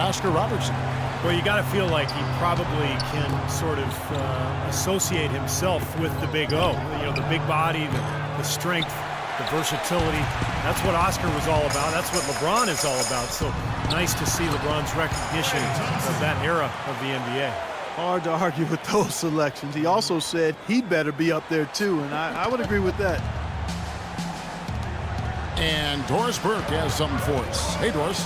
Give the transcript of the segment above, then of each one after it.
Oscar Robertson. Well, you got to feel like he probably can sort of associate himself with the Big O. You know, the big body, the strength, the versatility. That's what Oscar was all about. That's what LeBron is all about. So nice to see LeBron's recognition of that era of the NBA. Hard to argue with those selections. He also said he'd better be up there too, and I would agree with that. And Doris Burke has something for us. Hey, Doris.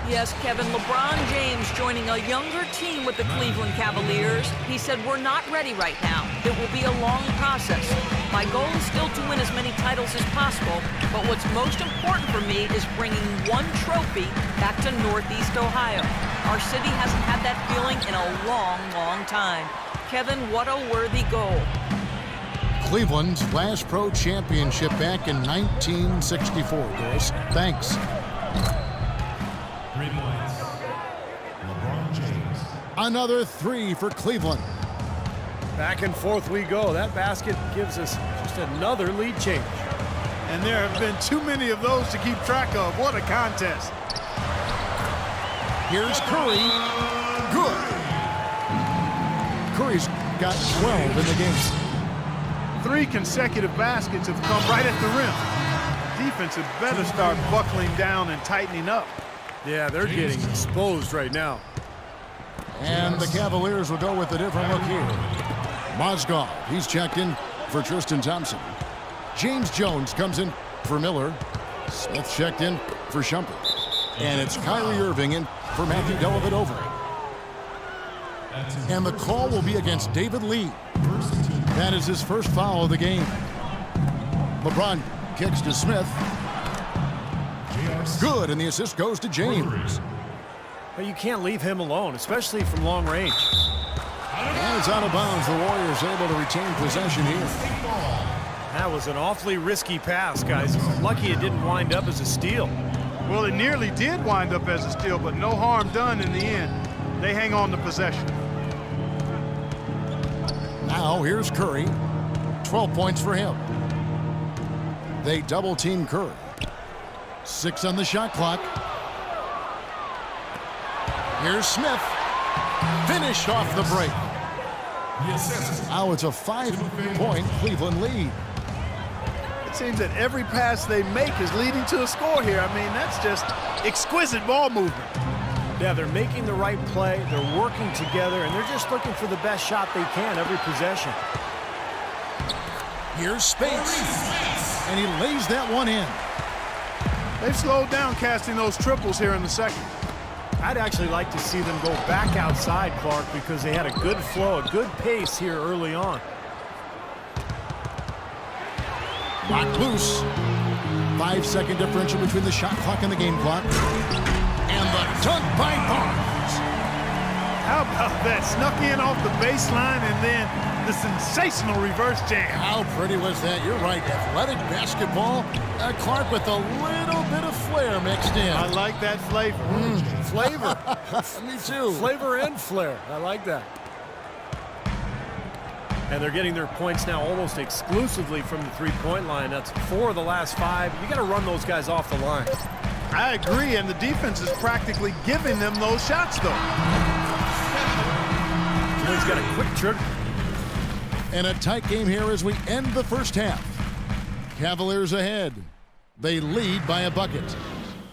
Yes, Kevin, LeBron James joining a younger team with the Cleveland Cavaliers. He said, we're not ready right now. It will be a long process. My goal is still to win as many titles as possible, but what's most important for me is bringing one trophy back to Northeast Ohio. Our city hasn't had that feeling in a long, long time. Kevin, what a worthy goal. Cleveland's last pro championship back in 1964, Doris. Thanks. 3 points. LeBron James. Another 3 for Cleveland. Back and forth we go. That basket gives us just another lead change. And there have been too many of those to keep track of. What a contest. Here's Curry. Good. Curry's got 12 in the game. 3 consecutive baskets have come right at the rim. Defense had better start buckling down and tightening up. Yeah, they're getting exposed right now. And the Cavaliers will go with a different look here. Mozgov, he's checked in for Tristan Thompson. James Jones comes in for Miller. Smith checked in for Shumpert. And it's Kyrie Irving in for Matthew Dellavedova. And the call will be against David Lee. That is his first foul of the game. LeBron kicks to Smith. Good, and the assist goes to James. But you can't leave him alone, especially from long range. And it's out of bounds. The Warriors able to retain possession here. That was an awfully risky pass, guys. Lucky it didn't wind up as a steal. Well, it nearly did wind up as a steal, but no harm done in the end. They hang on to possession. Now here's Curry. 12 points for him. They double-team Curry. 6 on the shot clock. Here's Smith. Finished off the break. Now it's a 5-point Cleveland lead. It seems that every pass they make is leading to a score here. I mean, that's just exquisite ball movement. Yeah, they're making the right play, they're working together, and they're just looking for the best shot they can every possession. Here's Space, and he lays that one in. They've slowed down casting those triples here in the second. I'd actually like to see them go back outside, Clark, because they had a good flow, a good pace here early on. Knocked loose. 5-second differential between the shot clock and the game clock. And the dunk by Barnes. How about that? Snuck in off the baseline and then the sensational reverse jam. How pretty was that? You're right. Athletic basketball. Clark with a little bit of flair mixed in. I like that flavor. Flavor. Me too. Flavor and flair. I like that. And they're getting their points now almost exclusively from the three-point line. That's 4 of the last 5. You got to run those guys off the line. I agree, and the defense is practically giving them those shots, though. He's got a quick trigger. And a tight game here as we end the first half. Cavaliers ahead. They lead by a bucket.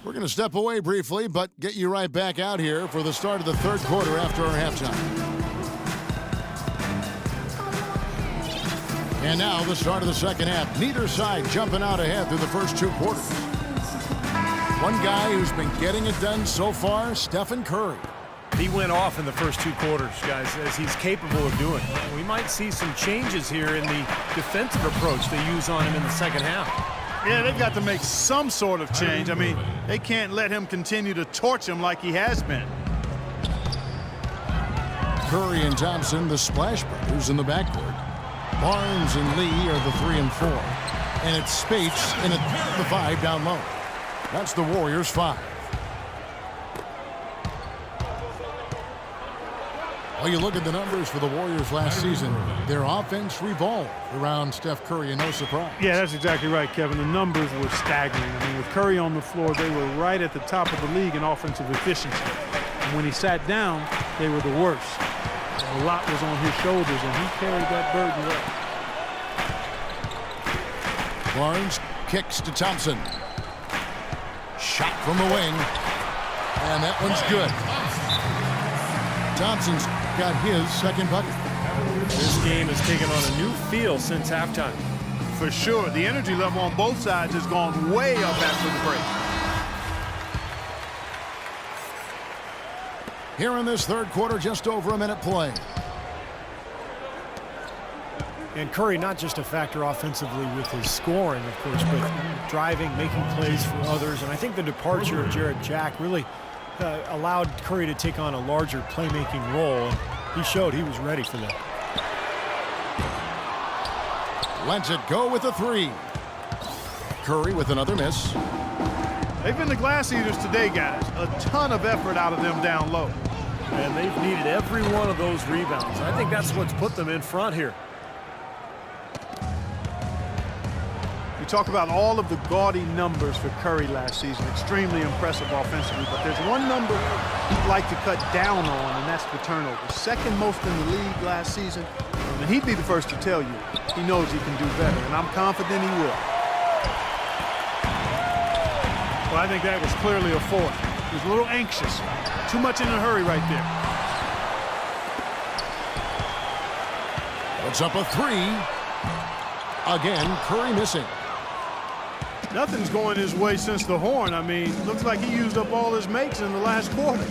We're going to step away briefly, but get you right back out here for the start of the third quarter after our halftime. And now the start of the second half. Neither side jumping out ahead through the first 2 quarters. One guy who's been getting it done so far, Stephen Curry. He went off in the first 2 quarters, guys, as he's capable of doing. We might see some changes here in the defensive approach they use on him in the second half. Yeah, they've got to make some sort of change. I mean, they can't let him continue to torch him like he has been. Curry and Thompson, the Splash Brothers in the backcourt. Barnes and Lee are the 3 and 4. And it's Spates in the 5 down low. That's the Warriors' 5. Well, you look at the numbers for the Warriors last season. Their offense revolved around Steph Curry, and no surprise. Yeah, that's exactly right, Kevin. The numbers were staggering. I mean, with Curry on the floor, they were right at the top of the league in offensive efficiency. And when he sat down, they were the worst. A lot was on his shoulders, and he carried that burden well. Barnes kicks to Thompson. Shot from the wing. And that one's good. Thompson's got his second bucket. This game has taken on a new feel since halftime. For sure, the energy level on both sides has gone way up after the break. Here in this third quarter, just over a minute play. And Curry not just a factor offensively with his scoring, of course, but driving, making plays for others. And I think the departure of Jarrett Jack really allowed Curry to take on a larger playmaking role. And he showed he was ready for that. Lets it go with a three. Curry with another miss. They've been the glass eaters today, guys. A ton of effort out of them down low. And they've needed every one of those rebounds. I think that's what's put them in front here. We talk about all of the gaudy numbers for Curry last season. Extremely impressive offensively. But there's one number he'd like to cut down on, and that's the turnovers. Second most in the league last season. And he'd be the first to tell you he knows he can do better, and I'm confident he will. Well, I think that was clearly a fourth. He was a little anxious. Too much in a hurry right there. Puts up a three. Again, Curry missing. Nothing's going his way since the horn. I mean, looks like he used up all his makes in the last quarter.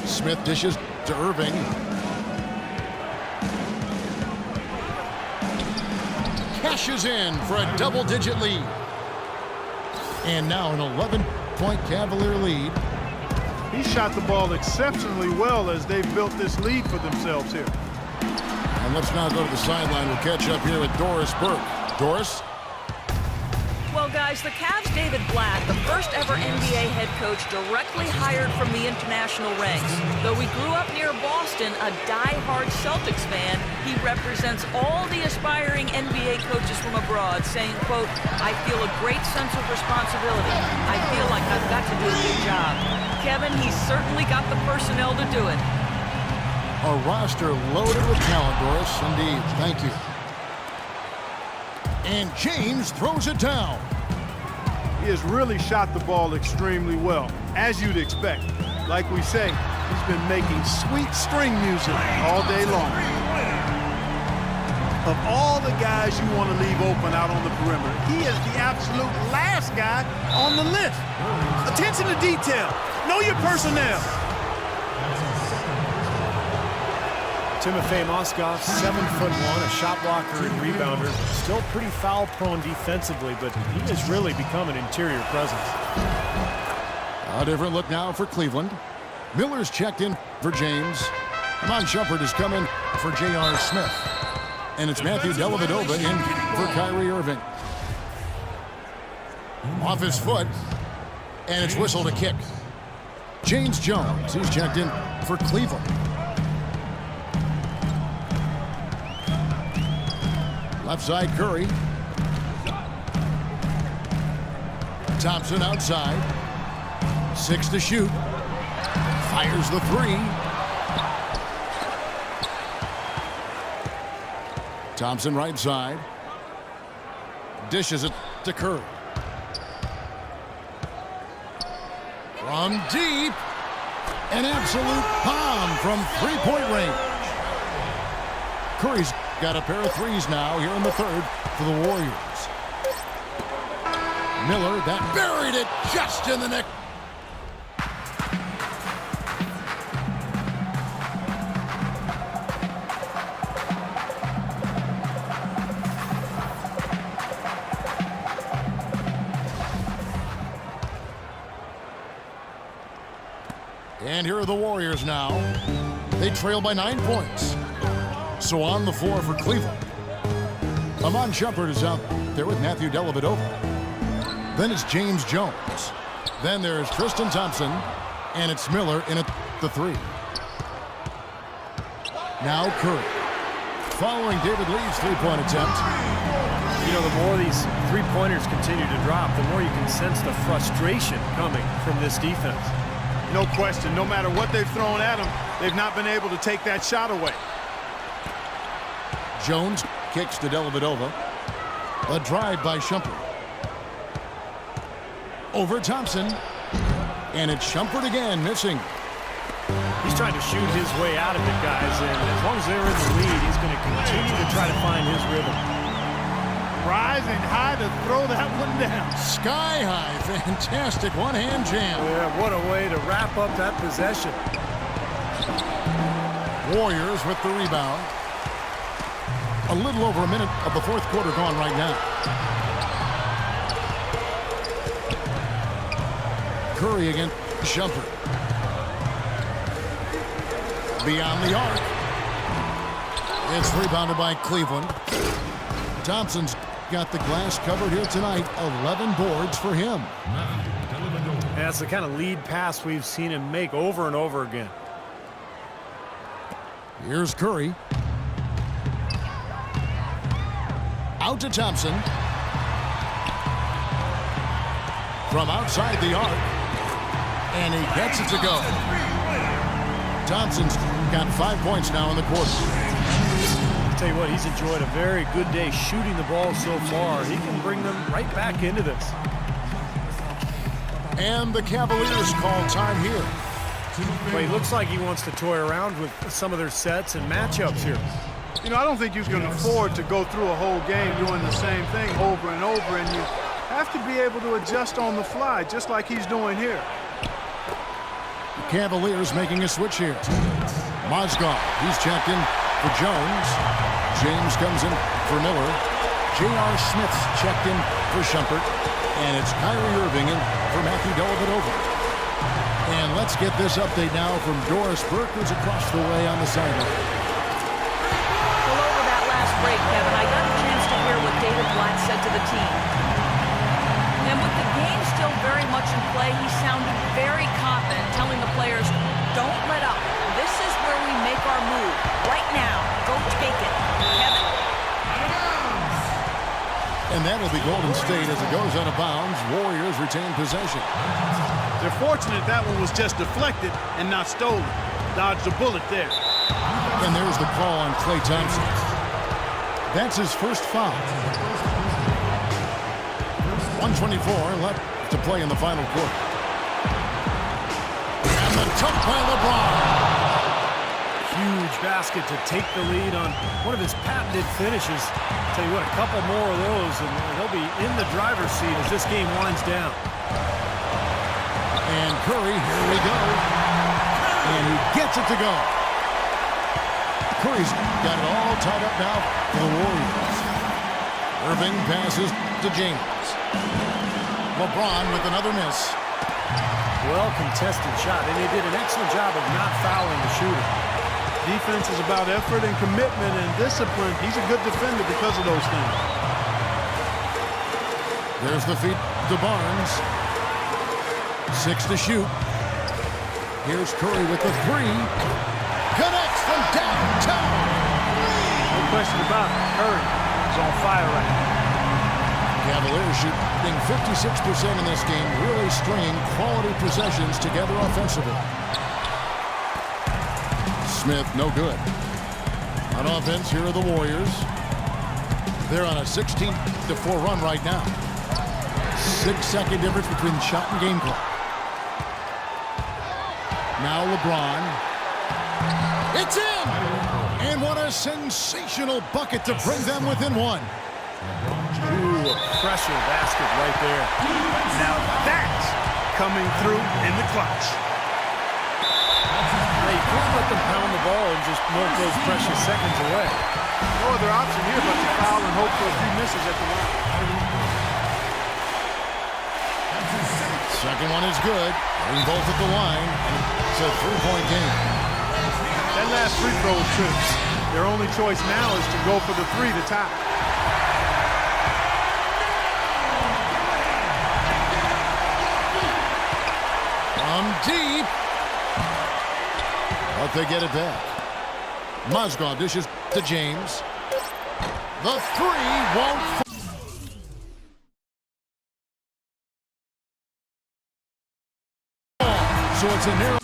Smith dishes to Irving. Cashes in for a double-digit lead. And now an 11-point Cavalier lead. He shot the ball exceptionally well as they've built this lead for themselves here. And let's now go to the sideline. We'll catch up here with Doris Burke. Doris? Well, guys, the Cavs' David Blatt, the first ever NBA head coach directly hired from the international ranks. Though he grew up near Boston, a die-hard Celtics fan, he represents all the aspiring NBA coaches from abroad, saying, quote, "I feel a great sense of responsibility. I feel like I've got to do a good job." Kevin, he's certainly got the personnel to do it. A roster loaded with talent, Doris. Indeed. Thank you. And James throws it down. He has really shot the ball extremely well, as you'd expect. Like we say, he's been making sweet string music all day long. Of all the guys you want to leave open out on the perimeter, he is the absolute last guy on the list. Attention to detail. Know your personnel. Timofey Mozgov, 7'1", a shot blocker and rebounder. Still pretty foul-prone defensively, but he has really become an interior presence. A different look now for Cleveland. Miller's checked in for James. Iman Shumpert is coming for J.R. Smith. And it's Matthew Dellavedova in for Kyrie Irving. Off his foot, and it's whistled a kick. James Jones, he's checked in for Cleveland. Left side, Curry. Thompson outside. 6 to shoot. Fires the three. Thompson right side. Dishes it to Curry. From deep. An absolute bomb from three-point range. Curry's got a pair of threes now here in the third for the Warriors. Miller, that buried it just in the neck. And here are the Warriors now. They trail by 9 points. So on the floor for Cleveland, Iman Shumpert is out there with Matthew Dellavedova. Then it's James Jones. Then there's Tristan Thompson, and it's Miller in at the three. Now Curry. Following David Lee's three-point attempt. You know, the more these three-pointers continue to drop, the more you can sense the frustration coming from this defense. No question. No matter what they've thrown at them, they've not been able to take that shot away. Jones kicks to Dellavedova. A drive by Shumpert. Over Thompson. And it's Shumpert again, missing. He's trying to shoot his way out of it, guys, and as long as they're in the lead, he's going to continue to try to find his rhythm. Rising high to throw that one down. Sky high, fantastic one-hand jam. Yeah, what a way to wrap up that possession. Warriors with the rebound. A little over a minute of the fourth quarter gone right now. Curry against Shumpert. Beyond the arc. It's rebounded by Cleveland. Thompson's got the glass covered here tonight. 11 boards for him. That's the kind of lead pass we've seen him make over and over again. Here's Curry. Out to Thompson. From outside the arc. And he gets it to go. Thompson's got 5 points now in the quarter. I'll tell you what, he's enjoyed a very good day shooting the ball so far. He can bring them right back into this. And the Cavaliers call time here. Well, he looks like he wants to toy around with some of their sets and matchups here. You know, I don't think you can afford to go through a whole game doing the same thing over and over, and you have to be able to adjust on the fly, just like he's doing here. Cavaliers making a switch here. Mozgov, he's checked in for Jones. James comes in for Miller. J.R. Smith's checked in for Shumpert. And it's Kyrie Irving in for Matthew Dellavedova. And let's get this update now from Doris Burke, who's across the way on the sideline. Well, over that last break, Kevin, I got a chance to hear what David Blatt said to the team. And with the game still very much in play, he sounded very confident, telling the players, don't let up. This is where we make our move. Right now. Go take it. Kevin? And that'll be Golden State as it goes out of bounds. Warriors retain possession. They're fortunate that one was just deflected and not stolen. Dodged a bullet there. And there's the call on Klay Thompson. That's his first foul. 1:24 left to play in the final quarter. And the dunk by LeBron. Huge basket to take the lead on one of his patented finishes. Tell you what, a couple more of those, and he'll be in the driver's seat as this game winds down. And Curry, here we go. And he gets it to go. Curry's got it all tied up now for the Warriors. Irving passes to James. LeBron with another miss. Well-contested shot, and they did an excellent job of not fouling the shooter. Defense is about effort and commitment and discipline. He's a good defender because of those things. There's the feed to Barnes. 6 to shoot. Here's Curry with the three. Connects from downtown. No question about it. Curry is on fire right now. Cavaliers shooting 56% in this game, really stringing quality possessions together offensively. Smith, no good. On offense, here are the Warriors. They're on a 16-4 run right now. 6-second difference between shot and game clock. Now LeBron. It's in! And what a sensational bucket to bring them within one. Ooh, a pressure basket right there. Now that's coming through in the clutch. Hey, you couldn't let them pound the ball and just milk those precious seconds away. No other option here but to foul and hope for a few misses at the line. Second one is good. Getting both at the line. It's a three-point game. That last free throw was trips. Their only choice now is to go for the three to tie. From deep. But they get it back. Mozgov dishes to James. The three won't fall. So it's a narrow.